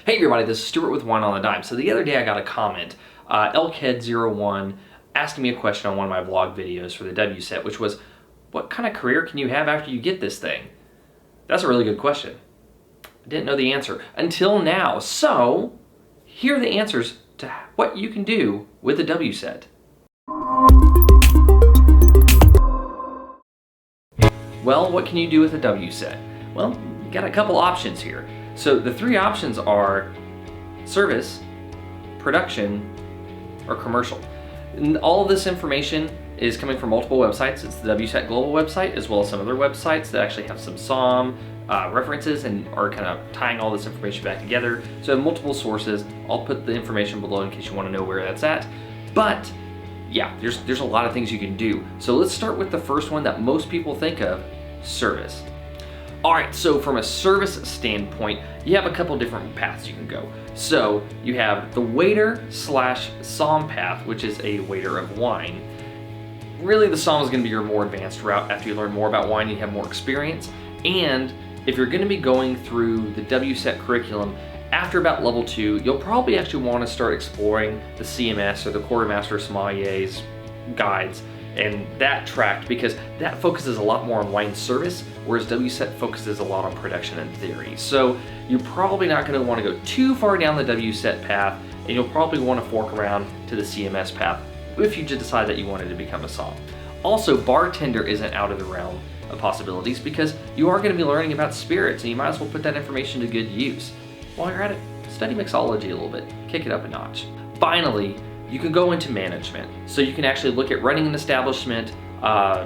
Hey everybody, this is Stuart with Wine on a Dime. So the other day I got a comment, Elkhead01 asking me a question on one of my vlog videos for the WSET, which was, what kind of career can you have after you get this thing? That's a really good question. I didn't know the answer until now. So here are the answers to what you can do with the WSET. Well, what can you do with a WSET? Well, you got a couple options here. So the three options are service, production, or commercial. And all of this information is coming from multiple websites. It's the WSET Global website, as well as some other websites that actually have some SOM references and are kind of tying all this information back together. So multiple sources. I'll put the information below in case you want to know where that's at. But yeah, there's a lot of things you can do. So let's start with the first one that most people think of, service. All right, so from a service standpoint, you have a couple different paths you can go. So you have the waiter/SOM path, which is a waiter of wine. Really, the SOM is going to be your more advanced route after you learn more about wine and you have more experience. And if you're going to be going through the WSET curriculum, after about level 2, you'll probably actually want to start exploring the CMS or the Quartermaster Sommelier's guides and that track, because that focuses a lot more on wine service, whereas WSET focuses a lot on production and theory. So you're probably not going to want to go too far down the WSET path, and you'll probably want to fork around to the CMS path if you just decide that you wanted to become a SOM. Also, bartender isn't out of the realm of possibilities, because you are going to be learning about spirits, and you might as well put that information to good use. While you're at it, study mixology a little bit, kick it up a notch. Finally, you can go into management. So you can actually look at running an establishment,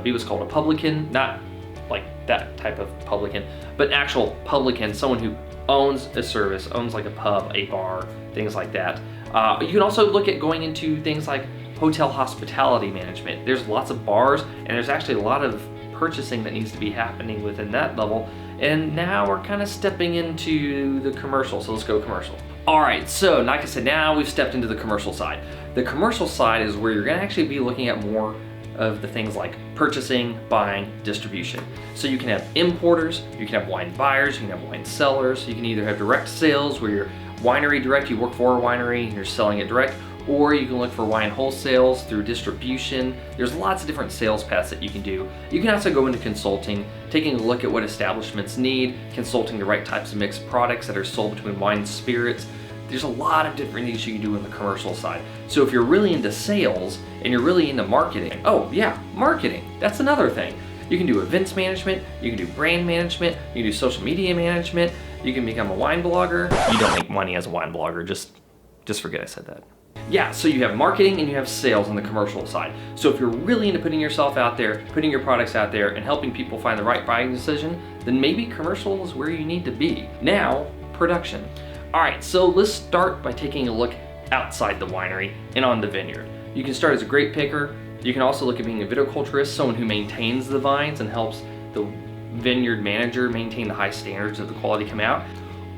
be what's called a publican, not like that type of publican, but actual publican, someone who owns a service, owns like a pub, a bar, things like that. You can also look at going into things like hotel hospitality management. There's lots of bars, and there's actually a lot of purchasing that needs to be happening within that level. And now we're kind of stepping into the commercial, so let's go commercial. All right, so like I said, now we've stepped into the commercial side. The commercial side is where you're gonna actually be looking at more of the things like purchasing, buying, distribution. So you can have importers, you can have wine buyers, you can have wine sellers, you can either have direct sales where you're winery direct, you work for a winery and you're selling it direct, or you can look for wine wholesales through distribution. There's lots of different sales paths that you can do. You can also go into consulting, taking a look at what establishments need, consulting the right types of mixed products that are sold between wine and spirits. There's a lot of different things you can do on the commercial side. So if you're really into sales and you're really into marketing, oh yeah, marketing, that's another thing. You can do events management, you can do brand management, you can do social media management, you can become a wine blogger. You don't make money as a wine blogger, just forget I said that. Yeah, so you have marketing and you have sales on the commercial side. So if you're really into putting yourself out there, putting your products out there, and helping people find the right buying decision, then maybe commercial is where you need to be. Now, production. All right, so let's start by taking a look outside the winery and on the vineyard. You can start as a grape picker. You can also look at being a viticulturist, someone who maintains the vines and helps the vineyard manager maintain the high standards of the quality come out.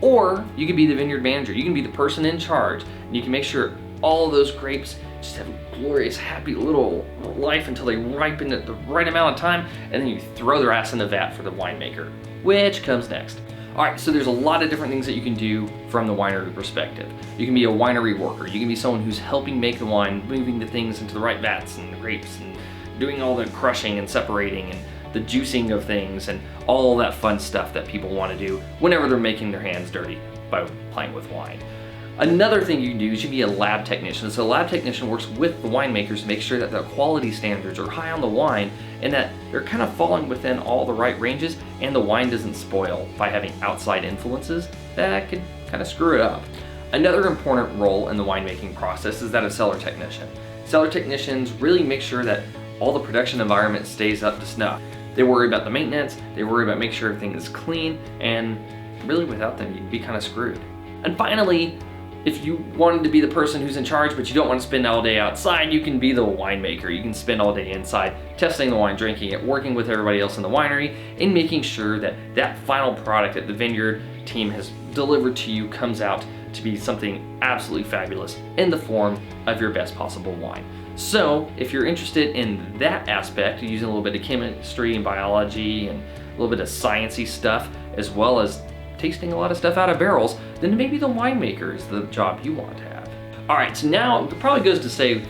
Or you can be the vineyard manager. You can be the person in charge, and you can make sure all of those grapes just have a glorious, happy little life until they ripen at the right amount of time, and then you throw their ass in the vat for the winemaker, which comes next. All right, so there's a lot of different things that you can do from the winery perspective. You can be a winery worker. You can be someone who's helping make the wine, moving the things into the right vats and the grapes and doing all the crushing and separating and the juicing of things and all that fun stuff that people want to do whenever they're making their hands dirty by playing with wine. Another thing you can do is you can be a lab technician. So a lab technician works with the winemakers to make sure that the quality standards are high on the wine and that they're kind of falling within all the right ranges and the wine doesn't spoil by having outside influences that could kind of screw it up. Another important role in the winemaking process is that of cellar technician. Cellar technicians really make sure that all the production environment stays up to snuff. They worry about the maintenance, they worry about making sure everything is clean, and really without them you'd be kind of screwed. And finally, if you wanted to be the person who's in charge but you don't want to spend all day outside, you can be the winemaker. You can spend all day inside testing the wine, drinking it, working with everybody else in the winery, and making sure that that final product that the vineyard team has delivered to you comes out to be something absolutely fabulous in the form of your best possible wine. So if you're interested in that aspect, using a little bit of chemistry and biology and a little bit of sciencey stuff, as well as tasting a lot of stuff out of barrels, then maybe the winemaker is the job you want to have. All right, so now it probably goes to say,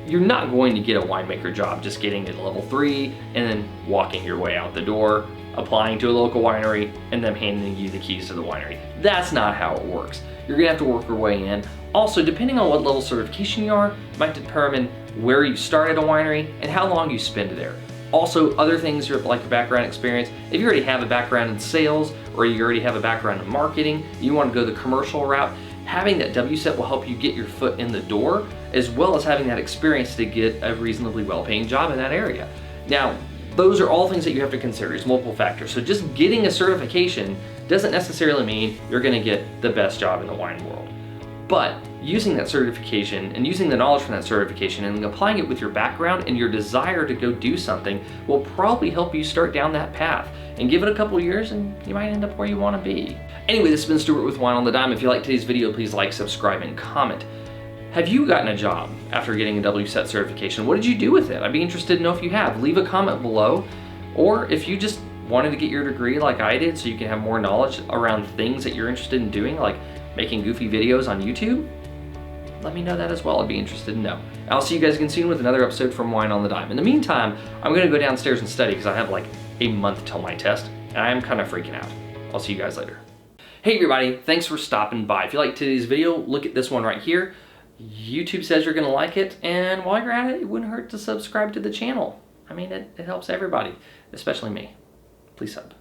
you're not going to get a winemaker job just getting to level 3 and then walking your way out the door, applying to a local winery, and them handing you the keys to the winery. That's not how it works. You're gonna have to work your way in. Also, depending on what level certification you are, it might determine where you start at a winery and how long you spend there. Also, other things like your background experience. If you already have a background in sales or you already have a background in marketing, you want to go the commercial route, having that WSET will help you get your foot in the door, as well as having that experience to get a reasonably well-paying job in that area. Now, those are all things that you have to consider. It's multiple factors. So just getting a certification doesn't necessarily mean you're going to get the best job in the wine world. But using that certification and using the knowledge from that certification and applying it with your background and your desire to go do something will probably help you start down that path. And give it a couple years and you might end up where you want to be. Anyway, this has been Stuart with Wine on the Dime. If you liked today's video, please like, subscribe, and comment. Have you gotten a job after getting a WSET certification? What did you do with it? I'd be interested to know if you have. Leave a comment below. Or if you just wanted to get your degree like I did so you can have more knowledge around things that you're interested in doing, like making goofy videos on YouTube, let me know that as well. I'd be interested to know. I'll see you guys again soon with another episode from Wine on the Dime. In the meantime, I'm gonna go downstairs and study because I have like a month till my test and I am kind of freaking out. I'll see you guys later. Hey everybody, thanks for stopping by. If you liked today's video, look at this one right here. YouTube says you're gonna like it, and while you're at it, it wouldn't hurt to subscribe to the channel. I mean, it helps everybody, especially me. Please sub.